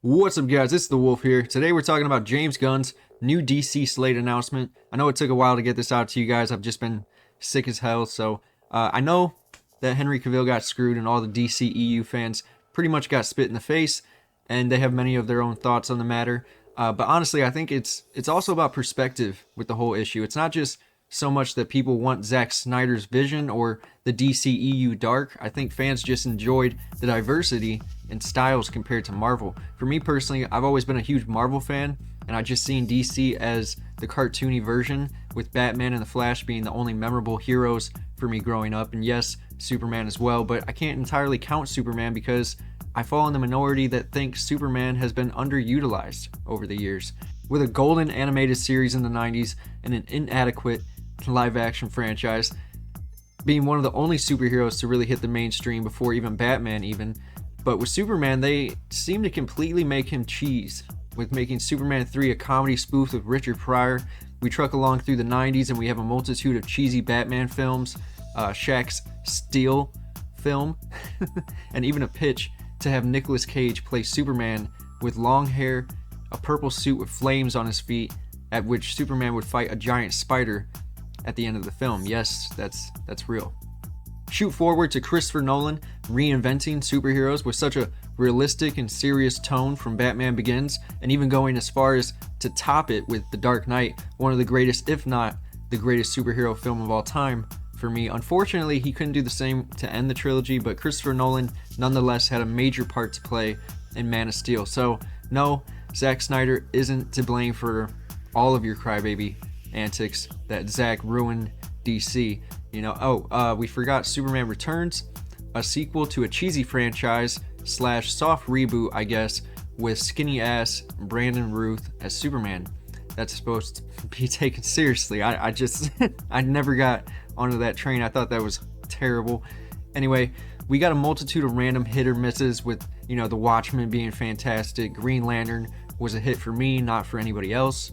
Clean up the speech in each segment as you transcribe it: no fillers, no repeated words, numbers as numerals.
What's up, guys? It's the Wolf here. Today we're talking about James Gunn's new DC Slate announcement. I know it took a while to get this out to you guys. I've just been sick as hell. So I know that Henry Cavill got screwed and all the DCEU fans pretty much got spit in the face, and they have many of their own thoughts on the matter. But honestly, I think it's also about perspective with the whole issue. It's not just so much that people want Zack Snyder's vision or the DCEU dark. I think fans just enjoyed the diversity in styles compared to Marvel. For me personally, I've always been a huge Marvel fan, and I just seen DC as the cartoony version, with Batman and the Flash being the only memorable heroes for me growing up, and yes, Superman as well, but I can't entirely count Superman because I fall in the minority that thinks Superman has been underutilized over the years. With a golden animated series in the 90s and an inadequate live action franchise, being one of the only superheroes to really hit the mainstream before even Batman even. But with Superman, they seem to completely make him cheese, with making Superman 3 a comedy spoof with Richard Pryor. We truck along through the 90s and we have a multitude of cheesy Batman films, Shaq's Steel film, and even a pitch to have Nicolas Cage play Superman with long hair, a purple suit with flames on his feet, at which Superman would fight a giant spider at the end of the film. Yes, that's real. Shoot forward to Christopher Nolan reinventing superheroes with such a realistic and serious tone from Batman Begins, and even going as far as to top it with The Dark Knight, one of the greatest, if not the greatest superhero film of all time for me. Unfortunately, he couldn't do the same to end the trilogy, but Christopher Nolan nonetheless had a major part to play in Man of Steel. So no, Zack Snyder isn't to blame for all of your crybaby antics that Zack ruined DC. We forgot Superman Returns, a sequel to a cheesy franchise / soft reboot, I guess, with skinny ass Brandon Routh as Superman. That's supposed to be taken seriously. I just I never got onto that train. I thought that was terrible. Anyway, we got a multitude of random hit or misses with, The Watchmen being fantastic. Green Lantern was a hit for me, not for anybody else.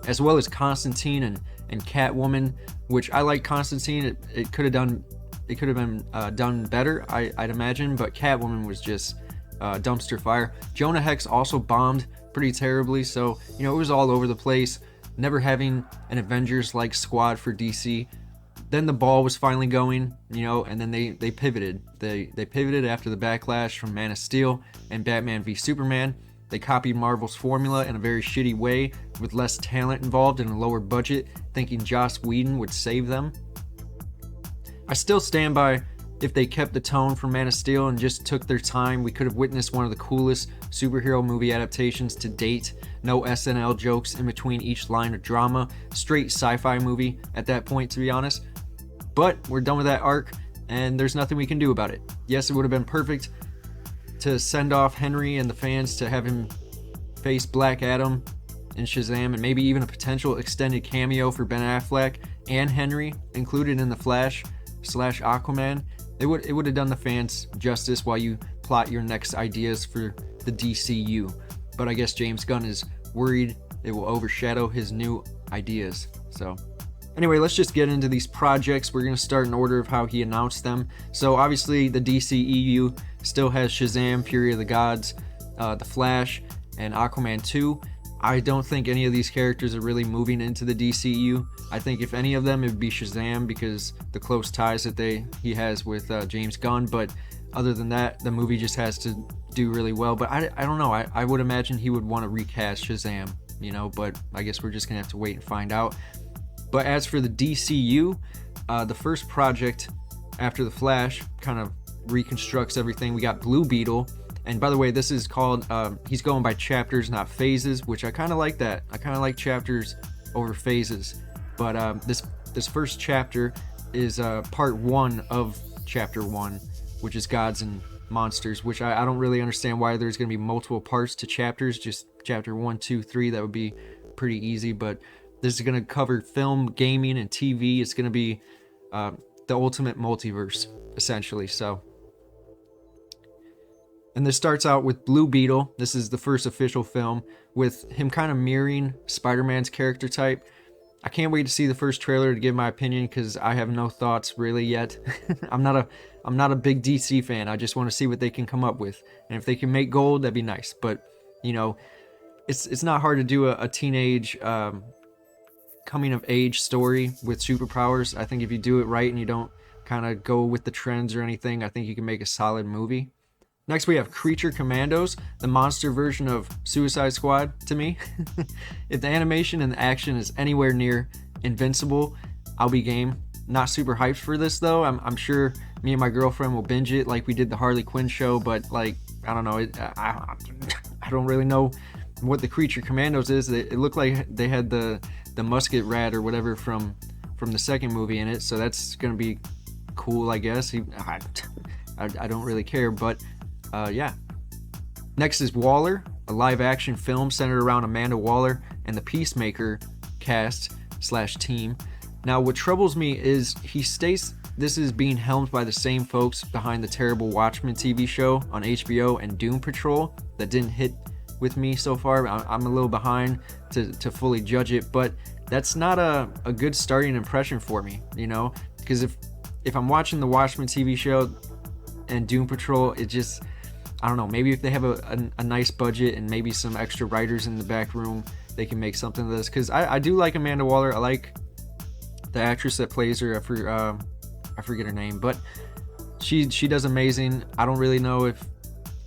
As well as Constantine and Catwoman, which I like Constantine. It could have been done better, I'd imagine, but Catwoman was just dumpster fire. Jonah Hex also bombed pretty terribly, so it was all over the place. Never having an Avengers-like squad for DC. Then the ball was finally going, and then they pivoted. They pivoted after the backlash from Man of Steel and Batman v Superman. They copied Marvel's formula in a very shitty way, with less talent involved and a lower budget, thinking Joss Whedon would save them. I still stand by, if they kept the tone from Man of Steel and just took their time, we could have witnessed one of the coolest superhero movie adaptations to date. No SNL jokes in between each line of drama. Straight sci-fi movie at that point, to be honest. But we're done with that arc, and there's nothing we can do about it. Yes, it would have been perfect to send off Henry and the fans to have him face Black Adam and Shazam, and maybe even a potential extended cameo for Ben Affleck and Henry included in the Flash / Aquaman. It would have done the fans justice while you plot your next ideas for the DCU. But I guess James Gunn is worried it will overshadow his new ideas. So anyway, let's just get into these projects. We're going to start in order of how he announced them. So obviously the DCEU still has Shazam, Fury of the Gods, The Flash, and Aquaman 2. I don't think any of these characters are really moving into the DCU. I think if any of them, it would be Shazam, because the close ties that he has with James Gunn. But other than that, the movie just has to do really well. But I don't know. I would imagine he would want to recast Shazam, but I guess we're just going to have to wait and find out. But as for the DCU, the first project after The Flash kind of reconstructs everything. We got Blue Beetle. And by the way, this is called, he's going by chapters, not phases, which I kind of like that. I kind of like chapters over phases. But this first chapter is part 1 of chapter 1, which is Gods and Monsters, which I don't really understand why there's going to be multiple parts to chapters. Just chapter 1, 2, 3, that would be pretty easy. But this is going to cover film, gaming, and TV. It's going to be the ultimate multiverse, essentially. And this starts out with Blue Beetle. This is the first official film with him kind of mirroring Spider-Man's character type. I can't wait to see the first trailer to give my opinion, because I have no thoughts really yet. I'm not I'm not a big DC fan. I just want to see what they can come up with. And if they can make gold, that'd be nice. But, you know, it's not hard to do a teenage coming of age story with superpowers. I think if you do it right and you don't kind of go with the trends or anything, I think you can make a solid movie. Next, we have Creature Commandos, the monster version of Suicide Squad to me. If the animation and the action is anywhere near Invincible, I'll be game. Not super hyped for this though. I'm sure me and my girlfriend will binge it like we did the Harley Quinn show, but like, I don't know. I don't really know what the Creature Commandos is. It looked like they had the musket rat or whatever from the second movie in it, so that's gonna be cool, I guess. I don't really care, but yeah. Next is Waller, a live action film centered around Amanda Waller and the Peacemaker cast / team. Now, what troubles me is he states this is being helmed by the same folks behind the terrible Watchmen TV show on HBO and Doom Patrol that didn't hit with me so far. I'm a little behind to fully judge it, but that's not a good starting impression for me, you know? Because if I'm watching the Watchmen TV show and Doom Patrol, it just, I don't know, maybe if they have a nice budget and maybe some extra writers in the back room, they can make something of this. Because I do like Amanda Waller. I like the actress that plays her. I forget her name, but she does amazing. I don't really know if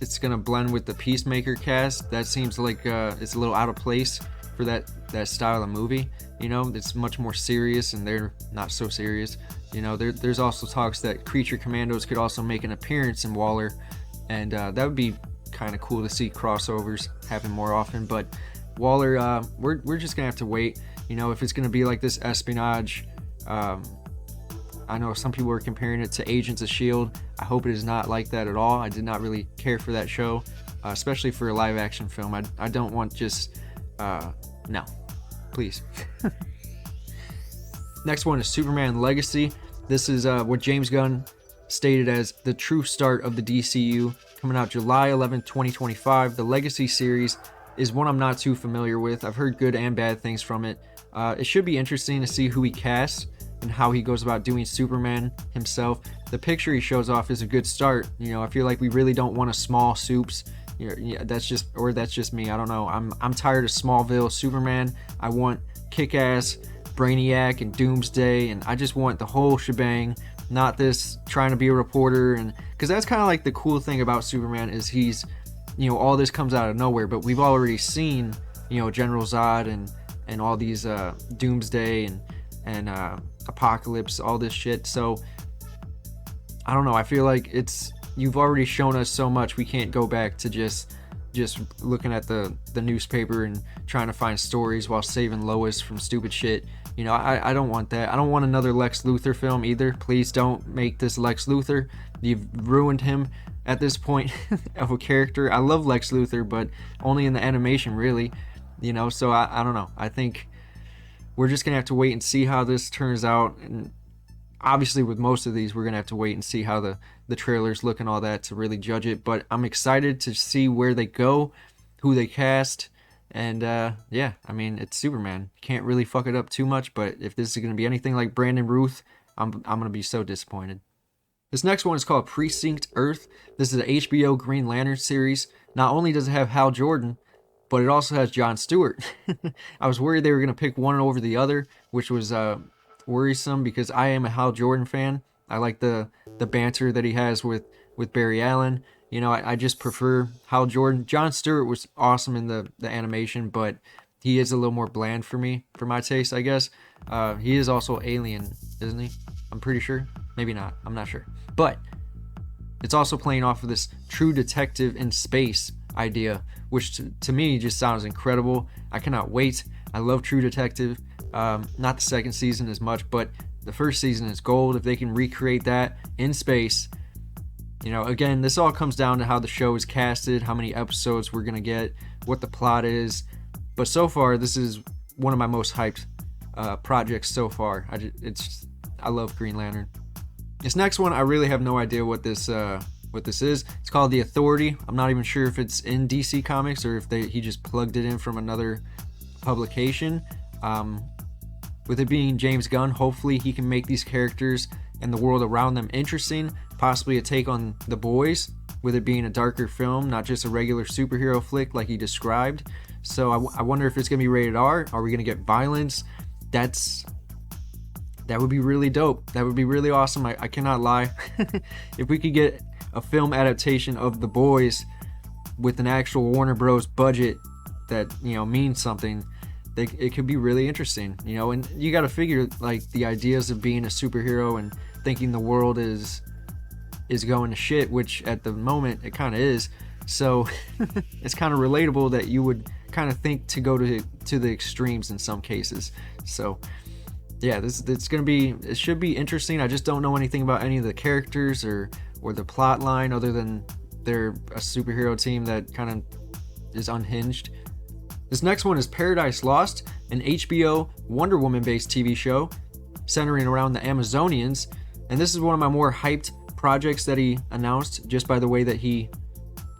it's gonna blend with the Peacemaker cast. That seems like it's a little out of place for that style of movie. You know, it's much more serious, and they're not so serious. You know, there's also talks that Creature Commandos could also make an appearance in Waller, and that would be kind of cool to see crossovers happen more often. But Waller, we're just gonna have to wait. You know, if it's gonna be like this espionage. I know some people are comparing it to Agents of S.H.I.E.L.D. I hope it is not like that at all. I did not really care for that show, especially for a live action film. I don't want just, no, please. Next one is Superman Legacy. This is what James Gunn stated as the true start of the DCU, coming out July 11, 2025. The Legacy series is one I'm not too familiar with. I've heard good and bad things from it. It should be interesting to see who he casts and how he goes about doing Superman himself. The picture he shows off is a good start. You know, I feel like we really don't want a small soups. Yeah, that's just me. I don't know. I'm tired of Smallville Superman. I want Kick-Ass, Brainiac, and Doomsday, and I just want the whole shebang. Not this trying to be a reporter, and because that's kind of like the cool thing about Superman is he's, you know, all this comes out of nowhere. But we've already seen, you know, General Zod and all these Doomsday and Apocalypse, all this shit. So I don't know. I feel like you've already shown us so much. We can't go back to just looking at the newspaper and trying to find stories while saving Lois from stupid shit. You know, I don't want that. I don't want another Lex Luthor film either. Please don't make this Lex Luthor. You've ruined him at this point of a character. I love Lex Luthor, but only in the animation, really. You know, so I don't know. I think we're just going to have to wait and see how this turns out. And obviously with most of these, we're going to have to wait and see how the trailers look and all that to really judge it. But I'm excited to see where they go, who they cast. And yeah, I mean, it's Superman. Can't really fuck it up too much. But if this is going to be anything like Brandon Ruth, I'm going to be so disappointed. This next one is called Precinct Earth. This is an HBO Green Lantern series. Not only does it have Hal Jordan, but it also has Jon Stewart. I was worried they were going to pick one over the other, which was worrisome because I am a Hal Jordan fan. I like the banter that he has with Barry Allen. You know, I just prefer Hal Jordan. Jon Stewart was awesome in the animation, but he is a little more bland for me, for my taste, I guess. He is also Alien, isn't he? I'm pretty sure. Maybe not. I'm not sure. But it's also playing off of this True Detective in space idea, which to me just sounds incredible. I cannot wait. I love True Detective. Not the second season as much, but the first season is gold. If they can recreate that in space, you know, again, this all comes down to how the show is casted, how many episodes we're gonna get, what the plot is. But so far, this is one of my most hyped projects so far. I love Green Lantern. This next one, I really have no idea what this is. It's called The Authority. I'm not even sure if it's in DC Comics or if he just plugged it in from another publication. With it being James Gunn, hopefully he can make these characters and the world around them interesting, possibly a take on The Boys, with it being a darker film, not just a regular superhero flick like he described. So I wonder if it's going to be rated R. Are we going to get violence? That would be really dope. That would be really awesome. I cannot lie. If we could get a film adaptation of The Boys with an actual Warner Bros. Budget that, means something, it could be really interesting, and you got to figure, like, the ideas of being a superhero and thinking the world is going to shit, which at the moment it kind of is. So it's kind of relatable that you would kind of think to go to the extremes in some cases. So yeah, it should be interesting. I just don't know anything about any of the characters or the plot line, other than they're a superhero team that kind of is unhinged. This next one is Paradise Lost, an HBO Wonder Woman based TV show centering around the Amazonians, and this is one of my more hyped projects that he announced, just by the way that he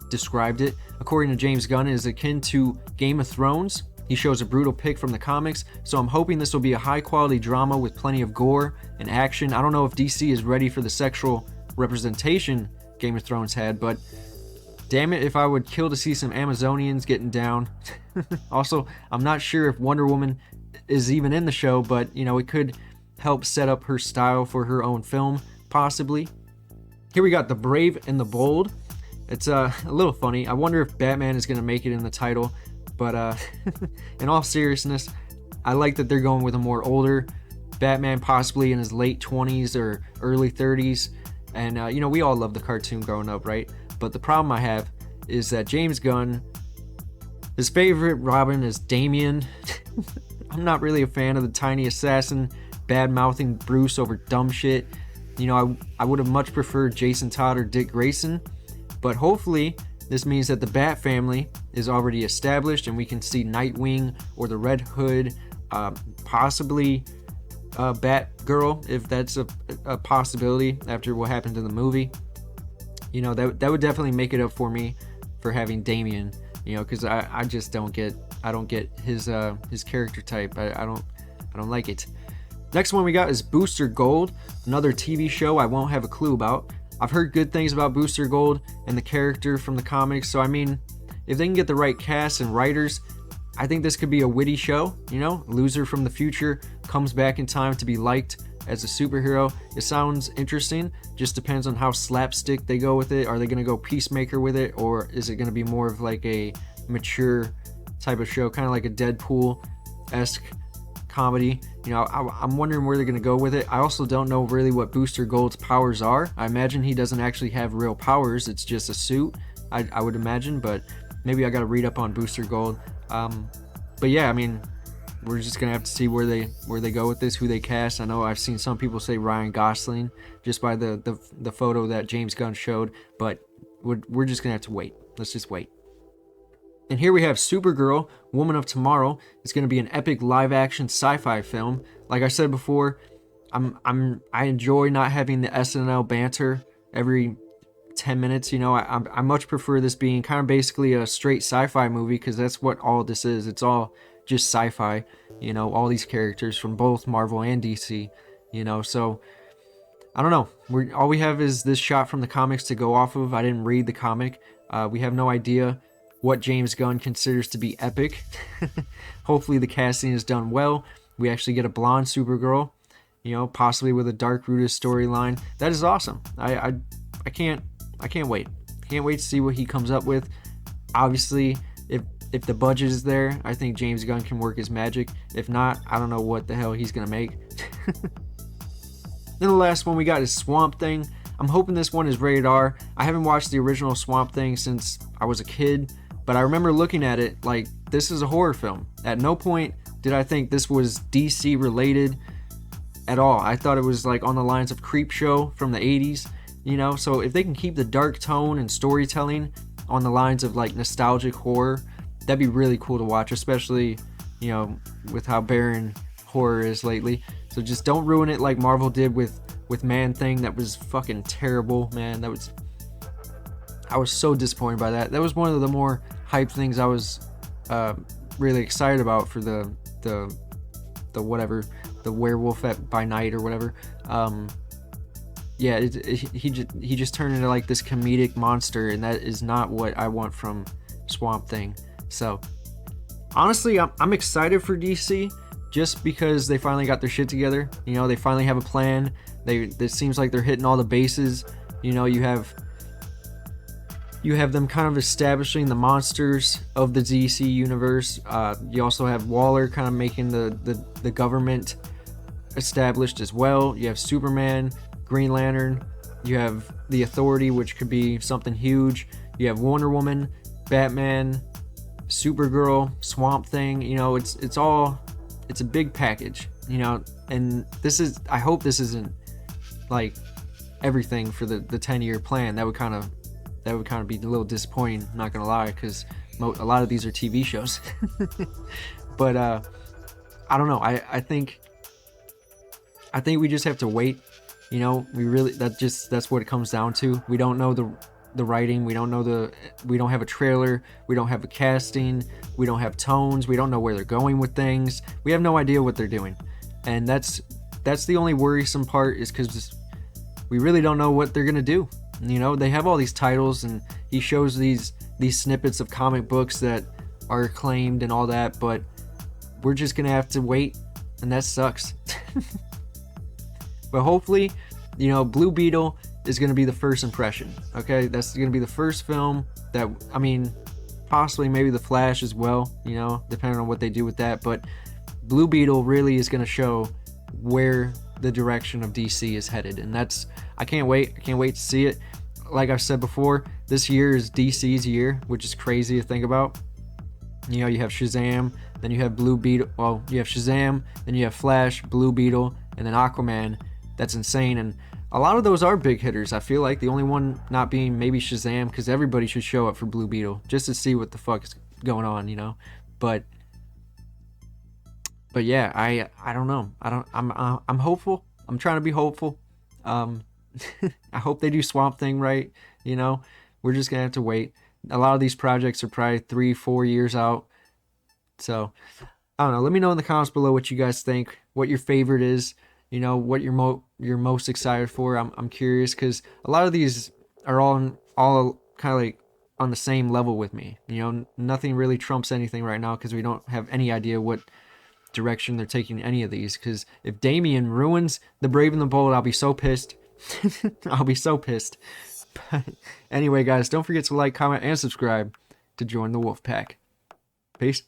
described it. According to James Gunn, it is akin to Game of Thrones. He shows a brutal pick from the comics, so I'm hoping this will be a high quality drama with plenty of gore and action. I don't know if DC is ready for the sexual representation Game of Thrones had, but damn it if I would kill to see some Amazonians getting down. Also, I'm not sure if Wonder Woman is even in the show, but it could help set up her style for her own film, possibly. Here we got The Brave and the Bold. It's a little funny. I wonder if Batman is going to make it in the title, but in all seriousness, I like that they're going with a more older Batman, possibly in his late 20s or early 30s. And we all love the cartoon growing up, right? But the problem I have is that James Gunn, his favorite Robin is Damian. I'm not really a fan of the tiny assassin bad-mouthing Bruce over dumb shit. I would have much preferred Jason Todd or Dick Grayson, but hopefully this means that the Bat family is already established and we can see Nightwing or the Red Hood, possibly Batgirl, if that's a possibility after what happened in the movie. That would definitely make it up for me for having Damian, because I just don't get his character type. I don't like it. Next one we got is Booster Gold, another TV show I won't have a clue about. I've heard good things about Booster Gold and the character from the comics, so I mean, if they can get the right cast and writers, I think this could be a witty show. Loser from the future comes back in time to be liked as a superhero. It sounds interesting, just depends on how slapstick they go with it. Are they going to go Peacemaker with it, or is it going to be more of like a mature type of show, kind of like a Deadpool-esque comedy? I'm wondering where they're going to go with it. I also don't know really what Booster Gold's powers are. I imagine he doesn't actually have real powers. It's just a suit, I would imagine, but maybe I got to read up on Booster Gold. But yeah, I mean, we're just going to have to see where they go with this, who they cast. I know I've seen some people say Ryan Gosling just by the photo that James Gunn showed, but we're just going to have to wait. Let's just wait. And here we have Supergirl, Woman of Tomorrow. It's going to be an epic live-action sci-fi film. Like I said before, I enjoy not having the SNL banter every 10 minutes. I much prefer this being kind of basically a straight sci-fi movie, because that's what all this is. It's all just sci-fi. All these characters from both Marvel and DC. So I don't know. All we have is this shot from the comics to go off of. I didn't read the comic. We have no idea what James Gunn considers to be epic. Hopefully the casting is done well. We actually get a blonde Supergirl, possibly with a dark rooted storyline. That is awesome. I can't wait. Can't wait to see what he comes up with. Obviously, if the budget is there, I think James Gunn can work his magic. If not, I don't know what the hell he's gonna make. Then the last one we got is Swamp Thing. I'm hoping this one is rated R. I haven't watched the original Swamp Thing since I was a kid, but I remember looking at it like, this is a horror film. At no point did I think this was DC related at all. I thought it was like on the lines of Creepshow from the 80s, so if they can keep the dark tone and storytelling on the lines of like nostalgic horror, that'd be really cool to watch, especially, with how barren horror is lately. So just don't ruin it like Marvel did with Man-Thing. That was fucking terrible, man. I was so disappointed by that. That was one of the more hyped things I was really excited about for the whatever, the Werewolf by Night or whatever. yeah, he just turned into like this comedic monster, and that is not what I want from Swamp Thing. So honestly, I'm excited for DC just because they finally got their shit together. You know, they finally have a plan. It seems like they're hitting all the bases. You know, you have them kind of establishing the monsters of the DC universe. You also have Waller kind of making the government established as well. You have Superman, Green Lantern. You have the Authority, which could be something huge. You have Wonder Woman, Batman, Supergirl, Swamp Thing. You know, it's a big package. You know, and I hope this isn't like everything for the 10-year plan. That would kind of be a little disappointing, not gonna lie, because a lot of these are TV shows. But I don't know. I think we just have to wait. You know, that's what it comes down to. We don't know the writing. We don't have a trailer. We don't have a casting. We don't have tones. We don't know where they're going with things. We have no idea what they're doing, and that's the only worrisome part, is because we really don't know what they're gonna do. You know, they have all these titles, and he shows these snippets of comic books that are acclaimed and all that, but we're just gonna have to wait, and that sucks. But hopefully, you know, Blue Beetle is gonna be the first impression. Okay, that's gonna be the first film that, I mean, possibly maybe The Flash as well, you know, depending on what they do with that, but Blue Beetle really is gonna show where the direction of DC is headed, and I can't wait to see it. Like I've said before, this year is DC's year, which is crazy to think about. You know, you have Shazam, then you have Blue Beetle. Well, you have Shazam, then you have Flash, Blue Beetle, and then Aquaman. That's insane, and a lot of those are big hitters. I feel like the only one not being maybe Shazam, because everybody should show up for Blue Beetle just to see what the fuck is going on, you know. But yeah, I don't know. I'm hopeful. I'm trying to be hopeful. I hope they do Swamp Thing right. You know, we're just gonna have to wait. A lot of these projects are probably 3-4 years out. So I don't know. Let me know in the comments below what you guys think. What your favorite is. You know, what you're most excited for. I'm curious, because a lot of these are all kind of like on the same level with me. You know, nothing really trumps anything right now, because we don't have any idea what direction they're taking any of these. Because if Damian ruins The Brave and the Bold, I'll be so pissed. I'll be so pissed. But anyway, guys, don't forget to like, comment, and subscribe to join the Wolf Pack. Peace.